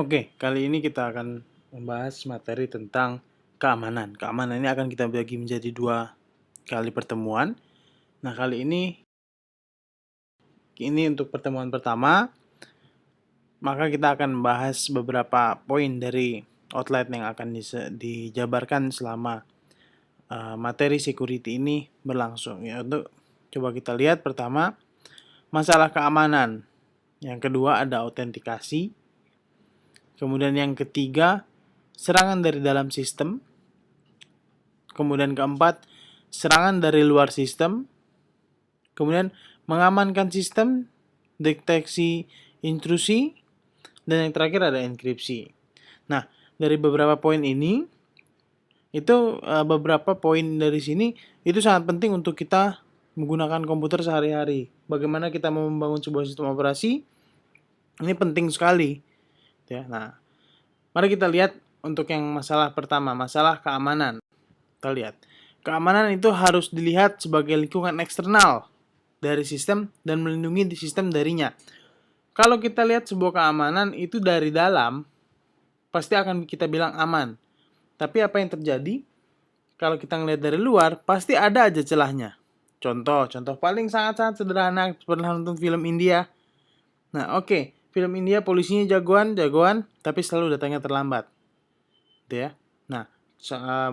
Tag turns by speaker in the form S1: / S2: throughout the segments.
S1: Oke, kali ini kita akan membahas materi tentang keamanan. Keamanan ini akan kita bagi menjadi 2 kali pertemuan. Nah, kali ini untuk pertemuan pertama, maka kita akan membahas beberapa poin dari outline yang akan dijabarkan selama materi security ini berlangsung. Ya, untuk coba kita lihat pertama, masalah keamanan. Yang kedua ada autentikasi. Kemudian yang ketiga, serangan dari dalam sistem. Kemudian keempat, serangan dari luar sistem. Kemudian mengamankan sistem, deteksi intrusi, dan yang terakhir ada enkripsi. Nah, dari beberapa poin ini, itu beberapa poin dari sini itu sangat penting untuk kita menggunakan komputer sehari-hari. Bagaimana kita mau membangun sebuah sistem operasi, ini penting sekali. Ya, nah, mari kita lihat untuk yang masalah pertama, masalah keamanan. Kita lihat, keamanan itu harus dilihat sebagai lingkungan eksternal dari sistem dan melindungi sistem darinya. Kalau kita lihat sebuah keamanan itu dari dalam, pasti akan kita bilang aman. Tapi apa yang terjadi? Kalau kita ngelihat dari luar, pasti ada aja celahnya. Contoh paling sangat-sangat sederhana, pernah nonton film India. Nah, oke, film India polisinya jagoan, tapi selalu datangnya terlambat. Gitu ya. Nah,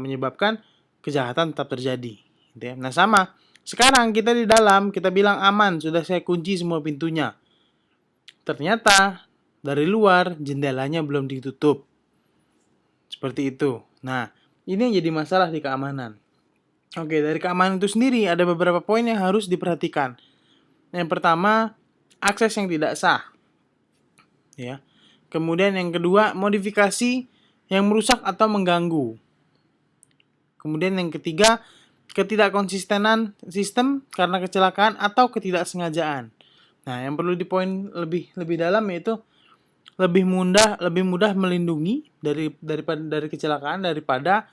S1: menyebabkan kejahatan tetap terjadi. Gitu ya. Nah, sama. Sekarang kita di dalam, kita bilang aman, sudah saya kunci semua pintunya. Ternyata dari luar jendelanya belum ditutup. Seperti itu. Nah, ini yang jadi masalah di keamanan. Oke, dari keamanan itu sendiri ada beberapa poin yang harus diperhatikan. Yang pertama, akses yang tidak sah. Ya. Kemudian yang kedua, modifikasi yang merusak atau mengganggu. Kemudian yang ketiga, ketidakkonsistenan sistem karena kecelakaan atau ketidaksengajaan. Nah, yang perlu dipoin lebih dalam yaitu lebih mudah melindungi dari kecelakaan daripada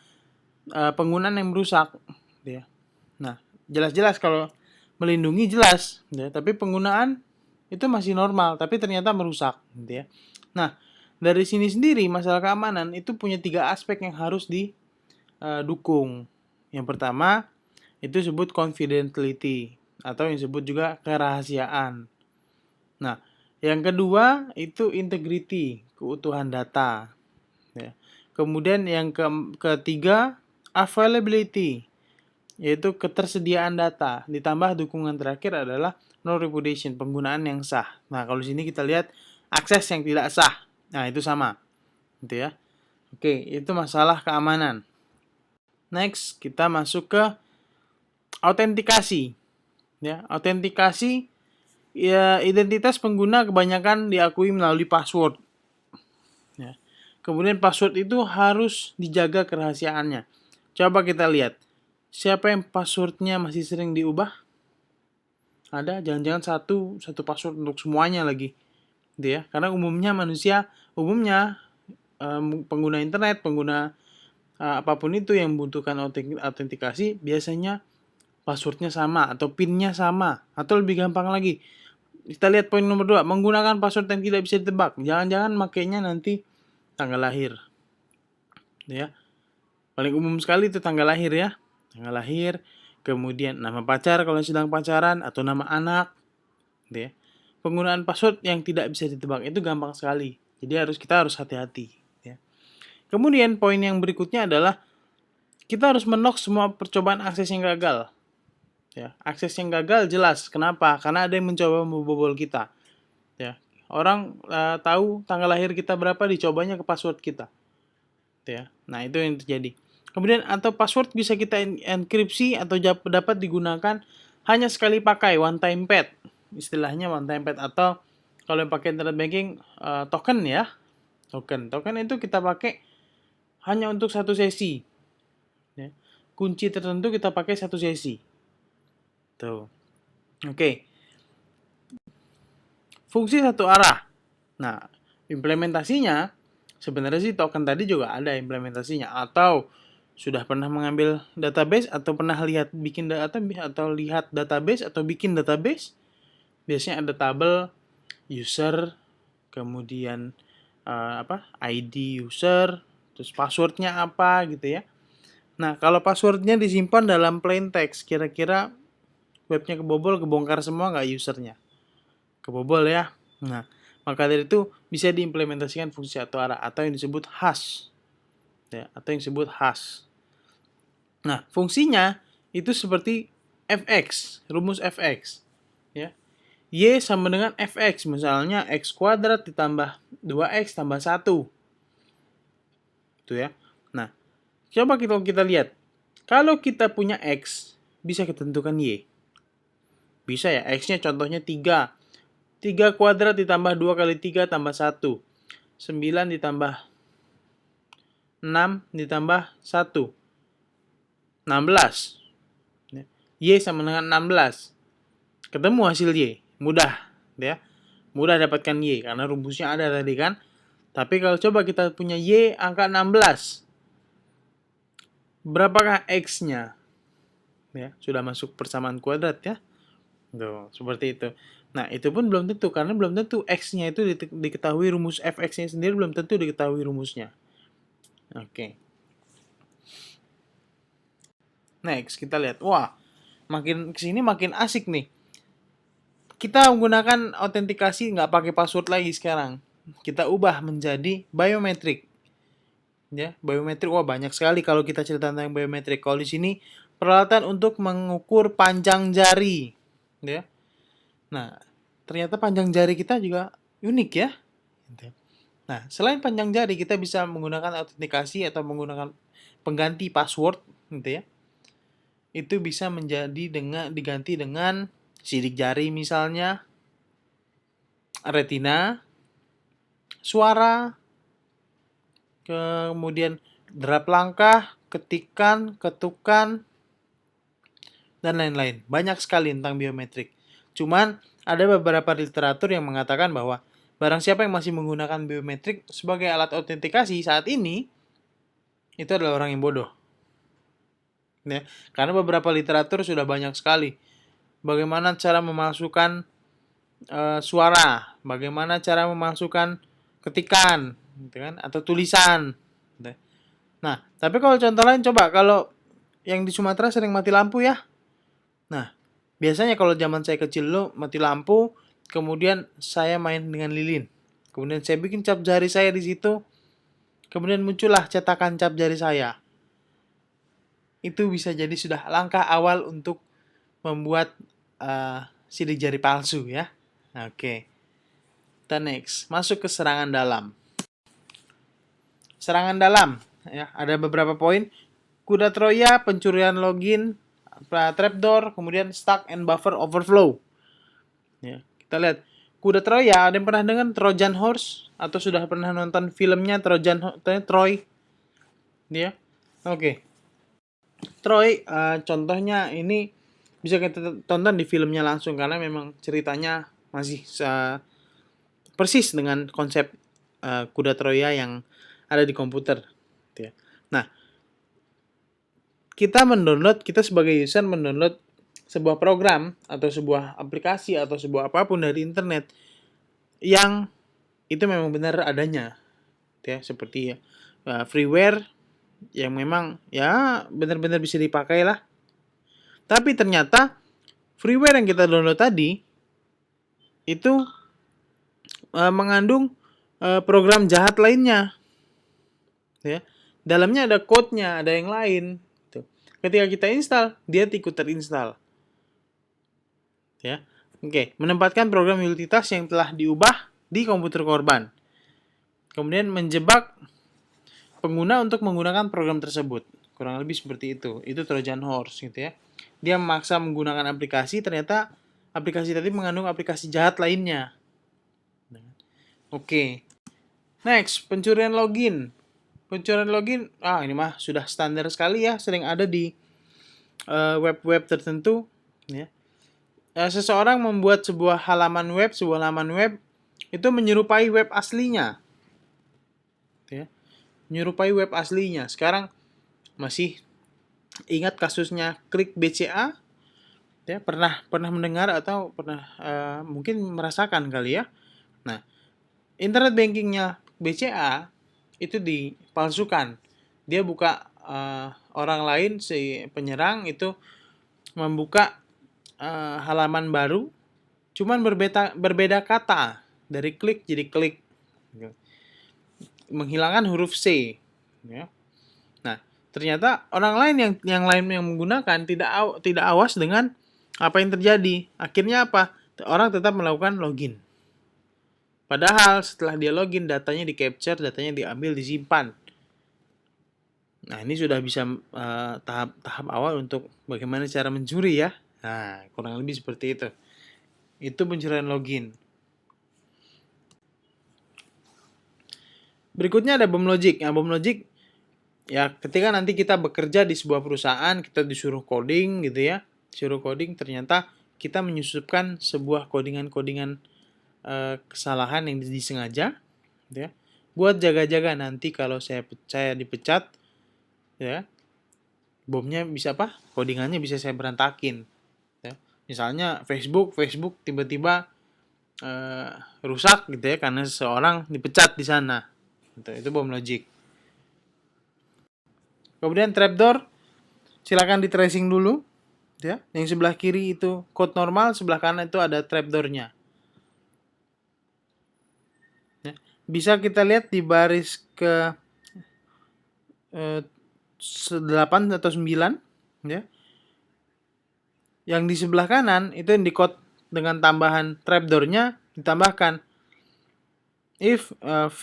S1: penggunaan yang merusak. Ya. Nah, jelas-jelas kalau melindungi jelas, ya, tapi penggunaan itu masih normal, tapi ternyata merusak. Gitu ya. Nah, dari sini sendiri masalah keamanan itu punya 3 aspek yang harus didukung. Yang pertama itu disebut confidentiality atau yang disebut juga kerahasiaan. Nah, yang kedua itu integrity, keutuhan data. Ya. Kemudian yang ketiga availability, yaitu ketersediaan data. Ditambah dukungan terakhir adalah no repudiation, penggunaan yang sah. Nah, kalau di sini kita lihat akses yang tidak sah. Nah, itu sama. Gitu ya. Oke, itu masalah keamanan. Next, kita masuk ke autentikasi. Ya, autentikasi ya identitas pengguna kebanyakan diakui melalui password. Ya. Kemudian password itu harus dijaga kerahasiaannya. Coba kita lihat. Siapa yang passwordnya masih sering diubah? Ada, jangan-jangan satu password untuk semuanya lagi. Gitu ya. Karena umumnya pengguna internet, pengguna apapun itu yang membutuhkan autentikasi, biasanya passwordnya sama atau PIN-nya sama. Atau lebih gampang lagi, kita lihat poin nomor 2, menggunakan password yang tidak bisa ditebak. Jangan-jangan makainya nanti tanggal lahir. Ya. Paling umum sekali itu tanggal lahir ya. Tanggal lahir, kemudian nama pacar kalau sedang pacaran atau nama anak. Gitu ya. Penggunaan password yang tidak bisa ditebak itu gampang sekali. Jadi kita harus hati-hati. Ya. Kemudian poin yang berikutnya adalah kita harus menok semua percobaan akses yang gagal. Ya, akses yang gagal jelas. Kenapa? Karena ada yang mencoba membobol kita. Ya, orang tahu tanggal lahir kita berapa, dicobanya ke password kita. Ya, nah itu yang terjadi. Kemudian atau password bisa kita enkripsi atau dapat digunakan hanya sekali pakai, one time pad. Istilahnya one time pad, atau kalau yang pakai internet banking token ya. Token itu kita pakai hanya untuk satu sesi. Ya. Kunci tertentu kita pakai satu sesi. Tuh. Oke. Fungsi satu arah. Nah, implementasinya sebenarnya sih token tadi juga ada implementasinya, atau sudah pernah mengambil database atau pernah lihat bikin data atau lihat database atau bikin database, biasanya ada tabel user, kemudian ID user, terus passwordnya apa gitu ya. Nah, kalau passwordnya disimpan dalam plain text, kira-kira webnya kebobol, kebongkar semua nggak usernya? Kebobol ya. Nah, maka dari itu bisa diimplementasikan fungsi atau yang disebut hash. Ya, atau yang disebut hash. Nah, fungsinya itu seperti fx, rumus fx. Ya. Y sama dengan fx, misalnya x kuadrat ditambah 2x tambah 1. Itu ya. Nah, coba kita lihat. Kalau kita punya x, bisa kita tentukan y. Bisa ya, x-nya contohnya 3. 3 kuadrat ditambah 2 kali 3 tambah 1. 9 ditambah 6 ditambah 1. 16. Y sama dengan 16. Ketemu hasil Y. Mudah. Ya. Mudah dapatkan Y. Karena rumusnya ada tadi kan. Tapi kalau coba kita punya Y angka 16. Berapakah X-nya? Ya, sudah masuk persamaan kuadrat ya. Tuh, seperti itu. Nah, itu pun belum tentu, karena belum tentu X-nya itu diketahui rumus fx-nya sendiri, belum tentu diketahui rumusnya. Oke. Next, kita lihat. Wah, makin kesini makin asik nih. Kita menggunakan autentikasi nggak pakai password lagi sekarang. Kita ubah menjadi biometrik. Ya, biometrik, wah banyak sekali kalau kita cerita tentang biometrik. Kalau di sini peralatan untuk mengukur panjang jari. Ya. Nah, ternyata panjang jari kita juga unik ya. Nah, selain panjang jari, kita bisa menggunakan autentikasi atau menggunakan pengganti password, gitu ya. Itu bisa diganti dengan sidik jari misalnya, retina, suara, kemudian derap langkah, ketikan, ketukan, dan lain-lain. Banyak sekali tentang biometrik. Cuman ada beberapa literatur yang mengatakan bahwa barang siapa yang masih menggunakan biometrik sebagai alat autentikasi saat ini, itu adalah orang yang bodoh. Ya, karena beberapa literatur sudah banyak sekali. Bagaimana cara memasukkan suara, bagaimana cara memasukkan ketikan, gitu kan, atau tulisan. Gitu. Nah, tapi kalau contoh lain coba, kalau yang di Sumatera sering mati lampu ya. Nah, biasanya kalau zaman saya kecil dulu mati lampu, kemudian saya main dengan lilin. Kemudian saya bikin cap jari saya di situ. Kemudian muncullah cetakan cap jari saya. Itu bisa jadi sudah langkah awal untuk membuat sidik jari palsu ya. Oke. Kita next, masuk ke serangan dalam. Serangan dalam, ya, ada beberapa poin. Kuda Troya, pencurian login, trapdoor, kemudian stack and buffer overflow. Ya, kita lihat. Kuda Troya, ada yang pernah dengar Trojan Horse? Atau sudah pernah nonton filmnya Troy? Ya, oke. Troy, contohnya ini bisa kita tonton di filmnya langsung, karena memang ceritanya masih persis dengan konsep kuda Troya yang ada di komputer. Nah, kita sebagai user mendownload sebuah program atau sebuah aplikasi atau sebuah apapun dari internet yang itu memang benar adanya, ya, seperti freeware yang memang ya benar-benar bisa dipakai lah. Tapi ternyata freeware yang kita download tadi itu mengandung program jahat lainnya. Ya. Dalamnya ada code-nya, ada yang lain. Ketika kita install, dia ikut terinstall. Ya. Oke, menempatkan program utilitas yang telah diubah di komputer korban. Kemudian menjebak pengguna untuk menggunakan program tersebut. Kurang lebih seperti itu. Itu Trojan Horse gitu ya. Dia memaksa menggunakan aplikasi, ternyata aplikasi tadi mengandung aplikasi jahat lainnya. Oke. Next, pencurian login. Pencurian login, ini mah sudah standar sekali ya, sering ada di web-web tertentu. Ya. Seseorang membuat sebuah laman web itu menyerupai web aslinya. Ya. Menyerupai web aslinya. Sekarang masih ingat kasusnya Klik BCA? Ya, pernah mendengar atau pernah mungkin merasakan kali ya. Nah, internet bankingnya BCA itu dipalsukan. Dia buka orang lain, si penyerang itu membuka halaman baru, cuman berbeda kata, dari klik jadi klik, menghilangkan huruf C. Ya. Nah, ternyata orang lain yang lain yang menggunakan tidak awas dengan apa yang terjadi. Akhirnya apa? Orang tetap melakukan login. Padahal setelah dia login, datanya di-capture, datanya diambil, disimpan. Nah, ini sudah bisa tahap awal untuk bagaimana cara mencuri ya. Nah, kurang lebih seperti itu. Itu pencurian login. Berikutnya ada bom logic. Nah, bom logic ya ketika nanti kita bekerja di sebuah perusahaan, kita disuruh coding gitu ya. Disuruh coding, ternyata kita menyusupkan sebuah codingan-codingan kesalahan yang disengaja gitu ya. Buat jaga-jaga nanti kalau saya dipecat ya, bomnya bisa apa? Codingannya bisa saya berantakin. Ya. Misalnya Facebook tiba-tiba rusak gitu ya karena seseorang dipecat di sana. Itu bom logic. Kemudian trapdoor, silakan di tracing dulu. Ya. Yang sebelah kiri itu code normal, sebelah kanan itu ada trapdoornya. Ya. Bisa kita lihat di baris ke 8 atau 9. Ya. Yang di sebelah kanan itu yang di code dengan tambahan trapdoornya ditambahkan if v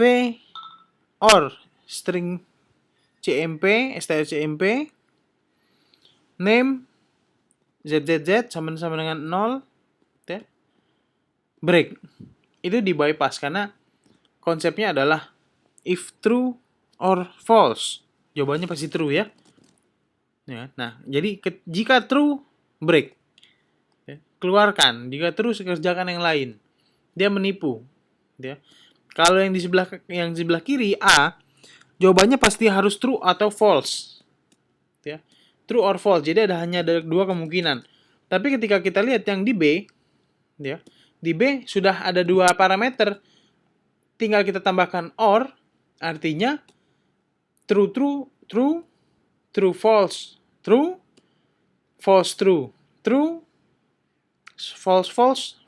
S1: or string cmp strcmp name zzz sama dengan 0 ya, break. Itu di bypass karena konsepnya adalah if true or false. Jawabannya pasti true ya. Nah, jadi jika true, break. Ya, keluarkan. Jika true, kerjakan yang lain. Dia menipu. Ya. Kalau yang di sebelah kiri A, jawabannya pasti harus true atau false. Ya. True or false. Jadi hanya ada dua kemungkinan. Tapi ketika kita lihat yang di B, ya, di B sudah ada dua parameter. Tinggal kita tambahkan or, artinya true false, true false true, true false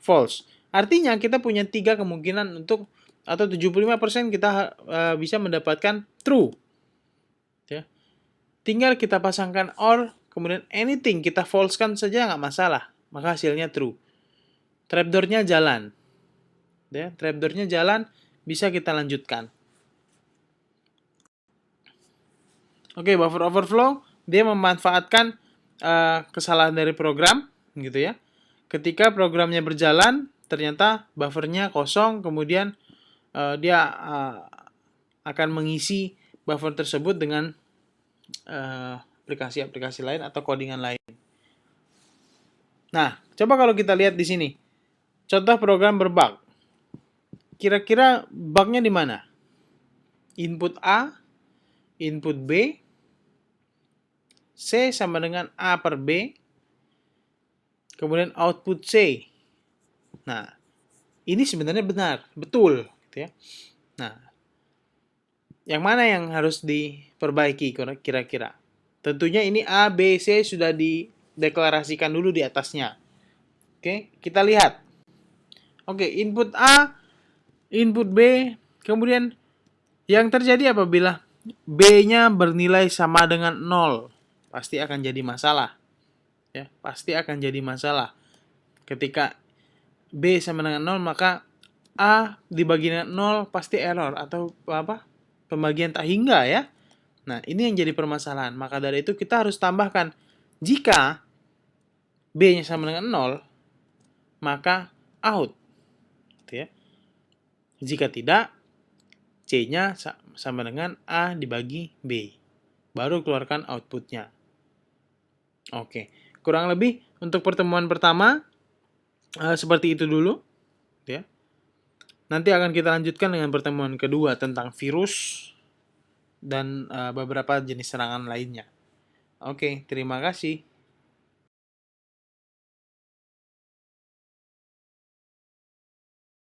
S1: false. Artinya kita punya 3 kemungkinan untuk atau 75% kita bisa mendapatkan true. Ya. Tinggal kita pasangkan or, kemudian anything kita false-kan saja nggak masalah, maka hasilnya true. Trapdoor-nya jalan. Ya, trapdoor-nya jalan, bisa kita lanjutkan. Oke, buffer overflow dia memanfaatkan kesalahan dari program gitu ya. Ketika programnya berjalan, ternyata buffernya kosong, kemudian dia akan mengisi buffer tersebut dengan aplikasi-aplikasi lain atau codingan lain. Nah, coba kalau kita lihat di sini, contoh program berbug. Kira-kira bugnya di mana? Input A, input B, C sama dengan A per B, kemudian output C. Nah, ini sebenarnya betul, gitu ya. Nah, yang mana yang harus diperbaiki kira-kira? Tentunya ini A, B, C sudah dideklarasikan dulu di atasnya. Oke, kita lihat. Oke, input A, input B, kemudian yang terjadi apabila B-nya bernilai sama dengan 0, pasti akan jadi masalah. Ya, pasti akan jadi masalah. Ketika B sama dengan 0, maka A dibagi dengan 0 pasti error atau apa? Pembagian tak hingga ya. Nah, ini yang jadi permasalahan. Maka dari itu kita harus tambahkan jika B-nya sama dengan 0, maka out. Ya. Jika tidak, C-nya sama dengan A dibagi B. Baru keluarkan outputnya. Oke, kurang lebih untuk pertemuan pertama seperti itu dulu. Ya. Nanti akan kita lanjutkan dengan pertemuan kedua tentang virus dan beberapa jenis serangan lainnya. Oke, terima kasih.